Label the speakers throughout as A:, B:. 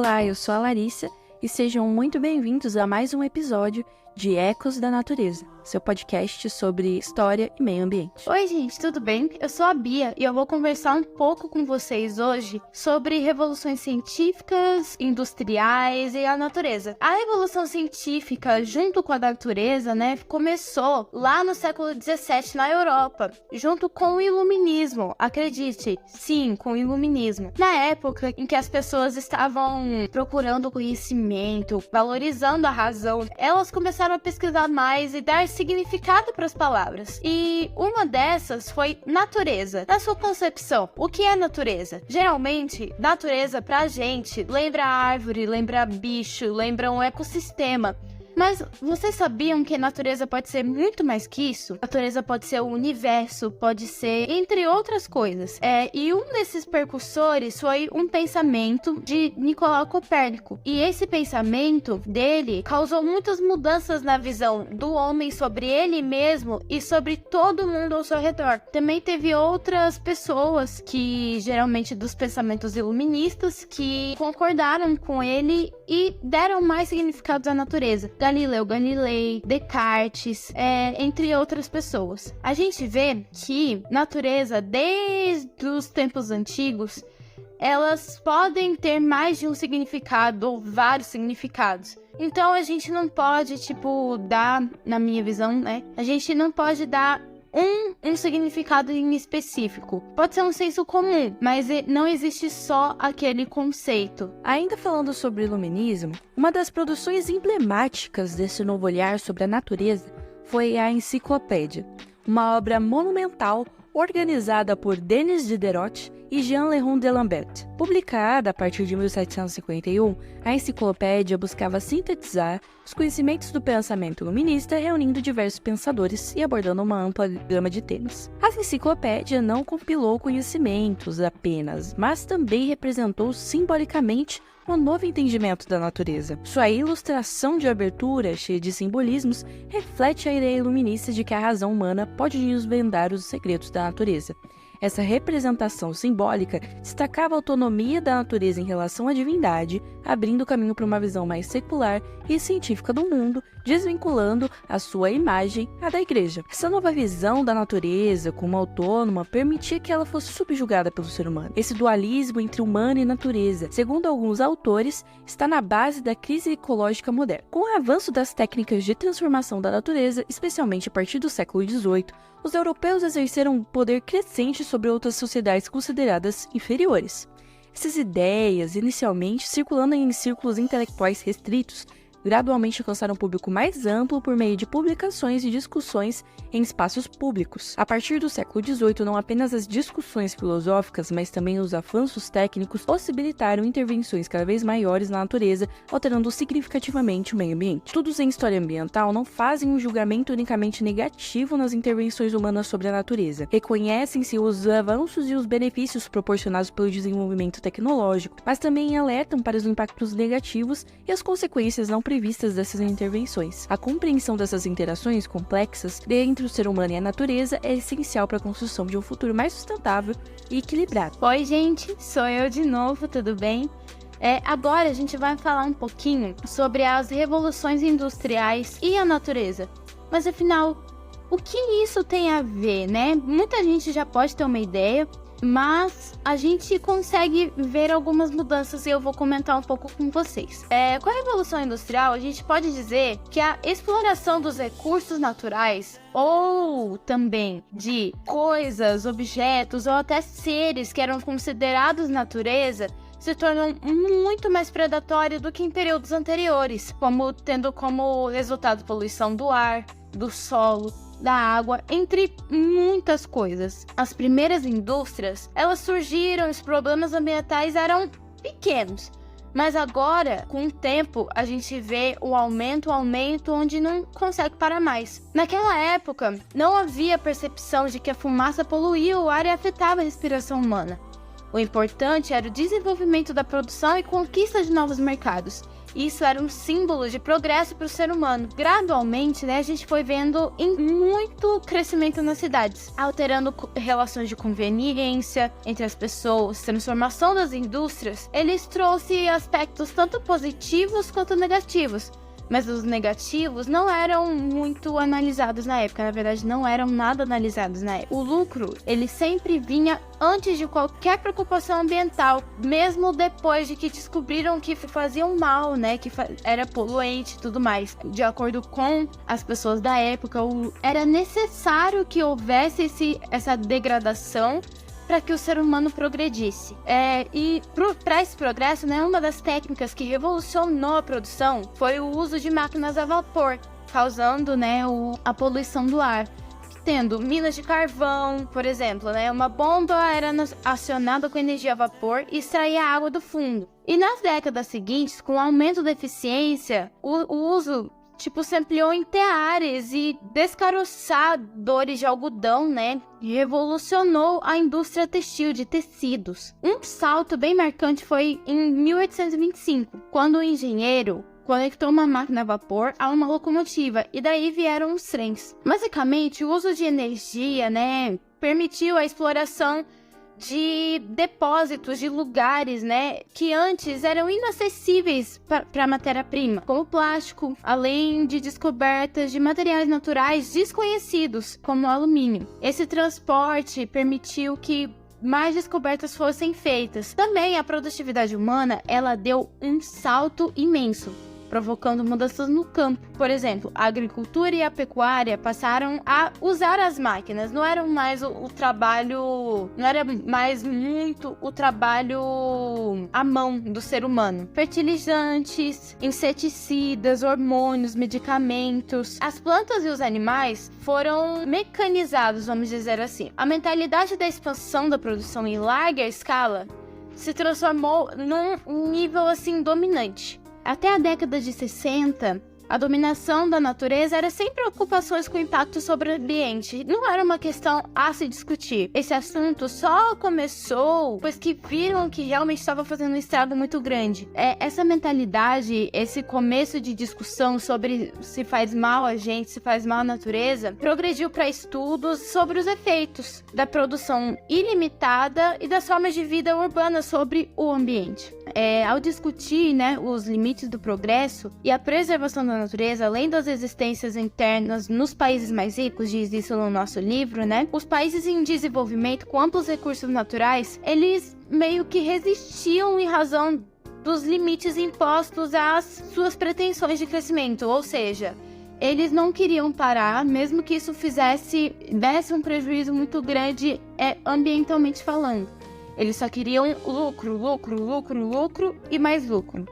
A: Olá, eu sou a Larissa e sejam muito bem-vindos a mais um episódio de Ecos da Natureza, seu podcast sobre história e meio ambiente.
B: Oi, gente, tudo bem? Eu sou a Bia e eu vou conversar um pouco com vocês hoje sobre revoluções científicas, industriais e a natureza. A revolução científica, junto com a natureza, começou lá no século XVII na Europa, junto com o iluminismo. Acredite, sim, com o iluminismo. Na época em que as pessoas estavam procurando conhecimento, valorizando a razão, elas começaram a pesquisar mais e dar significado para as palavras. E uma dessas foi natureza. Na sua concepção, o que é natureza? Geralmente, natureza pra gente lembra árvore, lembra bicho, lembra um ecossistema. Mas vocês sabiam que a natureza pode ser muito mais que isso? A natureza pode ser o universo, pode ser entre outras coisas. E um desses percursores foi um pensamento de Nicolau Copérnico. E esse pensamento dele causou muitas mudanças na visão do homem sobre ele mesmo e sobre todo mundo ao seu redor. Também teve outras pessoas que, geralmente dos pensamentos iluministas, que concordaram com ele e deram mais significados à natureza. Galileu Galilei, Descartes, entre outras pessoas. A gente vê que natureza, desde os tempos antigos, elas podem ter mais de um significado ou vários significados. Então a gente não pode, dar, na minha visão, a gente não pode dar um significado em específico. Pode ser um senso comum, mas não existe só aquele conceito.
A: Ainda falando sobre o iluminismo, uma das produções emblemáticas desse novo olhar sobre a natureza foi a Enciclopédia, uma obra monumental organizada por Denis Diderot e Jean Leroux de Lambert. Publicada a partir de 1751, a enciclopédia buscava sintetizar os conhecimentos do pensamento iluminista, reunindo diversos pensadores e abordando uma ampla gama de temas. A enciclopédia não compilou conhecimentos apenas, mas também representou simbolicamente um novo entendimento da natureza. Sua ilustração de abertura, cheia de simbolismos, reflete a ideia iluminista de que a razão humana pode desvendar os segredos da natureza. Essa representação simbólica destacava a autonomia da natureza em relação à divindade, abrindo caminho para uma visão mais secular e científica do mundo, desvinculando a sua imagem à da igreja. Essa nova visão da natureza como autônoma permitia que ela fosse subjugada pelo ser humano. Esse dualismo entre humano e natureza, segundo alguns autores, está na base da crise ecológica moderna. Com o avanço das técnicas de transformação da natureza, especialmente a partir do século XVIII, os europeus exerceram um poder crescente sobre outras sociedades consideradas inferiores. Essas ideias, inicialmente circulando em círculos intelectuais restritos, gradualmente alcançaram um público mais amplo por meio de publicações e discussões em espaços públicos. A partir do século XVIII, não apenas as discussões filosóficas, mas também os avanços técnicos possibilitaram intervenções cada vez maiores na natureza, alterando significativamente o meio ambiente. Estudos em história ambiental não fazem um julgamento unicamente negativo nas intervenções humanas sobre a natureza. Reconhecem-se os avanços e os benefícios proporcionados pelo desenvolvimento tecnológico, mas também alertam para os impactos negativos e as consequências não previstas dessas intervenções. A compreensão dessas interações complexas entre o ser humano e a natureza é essencial para a construção de um futuro mais sustentável e equilibrado.
B: Oi, gente, sou eu de novo, tudo bem? Agora a gente vai falar um pouquinho sobre as revoluções industriais e a natureza. Mas afinal, o que isso tem a ver, né? Muita gente já pode ter uma ideia, mas a gente consegue ver algumas mudanças e eu vou comentar um pouco com vocês. Com a Revolução Industrial, a gente pode dizer que a exploração dos recursos naturais, ou também de coisas, objetos ou até seres que eram considerados natureza, se tornam muito mais predatório do que em períodos anteriores, tendo como resultado poluição do ar, do solo, da água, entre muitas coisas. As primeiras indústrias, elas surgiram, os problemas ambientais eram pequenos, mas agora, com o tempo, a gente vê o aumento, onde não consegue parar mais. Naquela época, não havia percepção de que a fumaça poluía o ar e afetava a respiração humana. O importante era o desenvolvimento da produção e conquista de novos mercados. Isso era um símbolo de progresso para o ser humano. Gradualmente, né, a gente foi vendo muito crescimento nas cidades, alterando relações de conveniência entre as pessoas, transformação das indústrias. Eles trouxeram aspectos tanto positivos quanto negativos. Mas os negativos não eram muito analisados na época, na verdade não eram nada analisados na época. O lucro, ele sempre vinha antes de qualquer preocupação ambiental, mesmo depois de que descobriram que faziam mal, né, que era poluente e tudo mais. De acordo com as pessoas da época, era necessário que houvesse essa degradação para que o ser humano progredisse. E para esse progresso, né, uma das técnicas que revolucionou a produção foi o uso de máquinas a vapor, causando, né, a poluição do ar. Tendo minas de carvão, por exemplo, né, uma bomba era acionada com energia a vapor e extraía água do fundo. E nas décadas seguintes, com o aumento da eficiência, o uso se ampliou em teares e descaroçadores de algodão, né? Revolucionou a indústria textil de tecidos. Um salto bem marcante foi em 1825, quando o engenheiro conectou uma máquina a vapor a uma locomotiva e daí vieram os trens. Basicamente, o uso de energia, né, permitiu a exploração de depósitos, de lugares, né, que antes eram inacessíveis para a matéria-prima, como plástico, além de descobertas de materiais naturais desconhecidos, como o alumínio. Esse transporte permitiu que mais descobertas fossem feitas. Também a produtividade humana, ela deu um salto imenso, provocando mudanças no campo. Por exemplo, a agricultura e a pecuária passaram a usar as máquinas. Não era mais o trabalho, não era mais muito o trabalho à mão do ser humano. Fertilizantes, inseticidas, hormônios, medicamentos. As plantas e os animais foram mecanizados, vamos dizer assim. A mentalidade da expansão da produção em larga escala se transformou num nível assim dominante. Até a década de 60, a dominação da natureza era sem preocupações com o impacto sobre o ambiente. Não era uma questão a se discutir. Esse assunto só começou pois que viram que realmente estava fazendo um estrago muito grande. Essa mentalidade, esse começo de discussão sobre se faz mal a gente, se faz mal à natureza, progrediu para estudos sobre os efeitos da produção ilimitada e das formas de vida urbana sobre o ambiente. Ao discutir, né, os limites do progresso e a preservação da natureza, além das existências internas nos países mais ricos, diz isso no nosso livro, né? Os países em desenvolvimento com amplos recursos naturais, eles meio que resistiam em razão dos limites impostos às suas pretensões de crescimento, ou seja, eles não queriam parar, mesmo que isso desse um prejuízo muito grande ambientalmente falando. Eles só queriam lucro, lucro, lucro, lucro e mais lucro.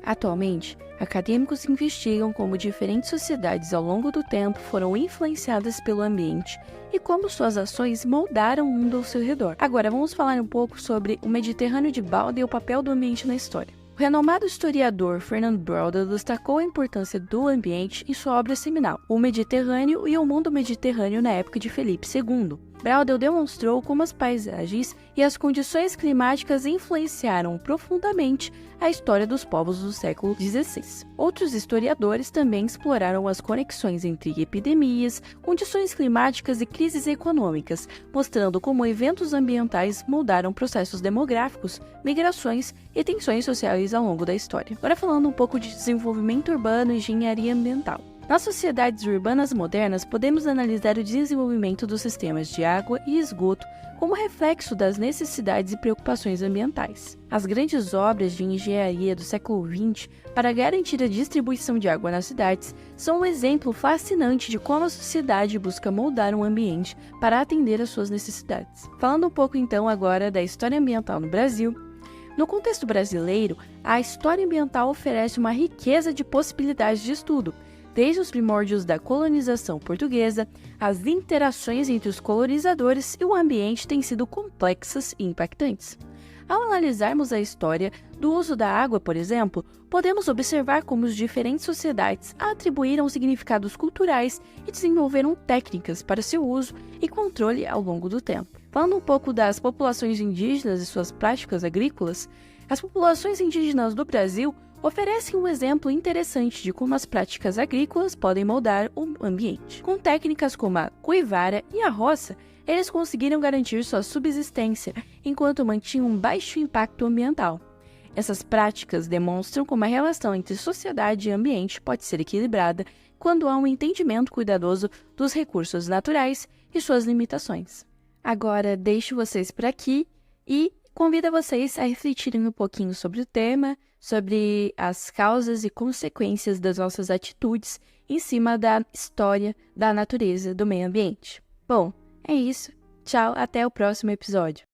A: Atualmente, acadêmicos investigam como diferentes sociedades ao longo do tempo foram influenciadas pelo ambiente e como suas ações moldaram o mundo ao seu redor. Agora, vamos falar um pouco sobre o Mediterrâneo de Balda e o papel do ambiente na história. O renomado historiador Fernand Braudel destacou a importância do ambiente em sua obra seminal, O Mediterrâneo e o Mundo Mediterrâneo na época de Felipe II. Braudel demonstrou como as paisagens e as condições climáticas influenciaram profundamente a história dos povos do século XVI. Outros historiadores também exploraram as conexões entre epidemias, condições climáticas e crises econômicas, mostrando como eventos ambientais moldaram processos demográficos, migrações e tensões sociais ao longo da história. Agora falando um pouco de desenvolvimento urbano e engenharia ambiental. Nas sociedades urbanas modernas, podemos analisar o desenvolvimento dos sistemas de água e esgoto como reflexo das necessidades e preocupações ambientais. As grandes obras de engenharia do século XX para garantir a distribuição de água nas cidades são um exemplo fascinante de como a sociedade busca moldar um ambiente para atender às suas necessidades. Falando um pouco então agora da história ambiental no Brasil. No contexto brasileiro, a história ambiental oferece uma riqueza de possibilidades de estudo, desde os primórdios da colonização portuguesa, as interações entre os colonizadores e o ambiente têm sido complexas e impactantes. Ao analisarmos a história do uso da água, por exemplo, podemos observar como as diferentes sociedades atribuíram significados culturais e desenvolveram técnicas para seu uso e controle ao longo do tempo. Falando um pouco das populações indígenas e suas práticas agrícolas, as populações indígenas do Brasil oferecem um exemplo interessante de como as práticas agrícolas podem moldar o ambiente. Com técnicas como a cuivara e a roça, eles conseguiram garantir sua subsistência enquanto mantinham um baixo impacto ambiental. Essas práticas demonstram como a relação entre sociedade e ambiente pode ser equilibrada quando há um entendimento cuidadoso dos recursos naturais e suas limitações. Agora, deixo vocês por aqui e convido vocês a refletirem um pouquinho sobre o tema, sobre as causas e consequências das nossas atitudes em cima da história da natureza do meio ambiente. Bom, é isso. Tchau, até o próximo episódio.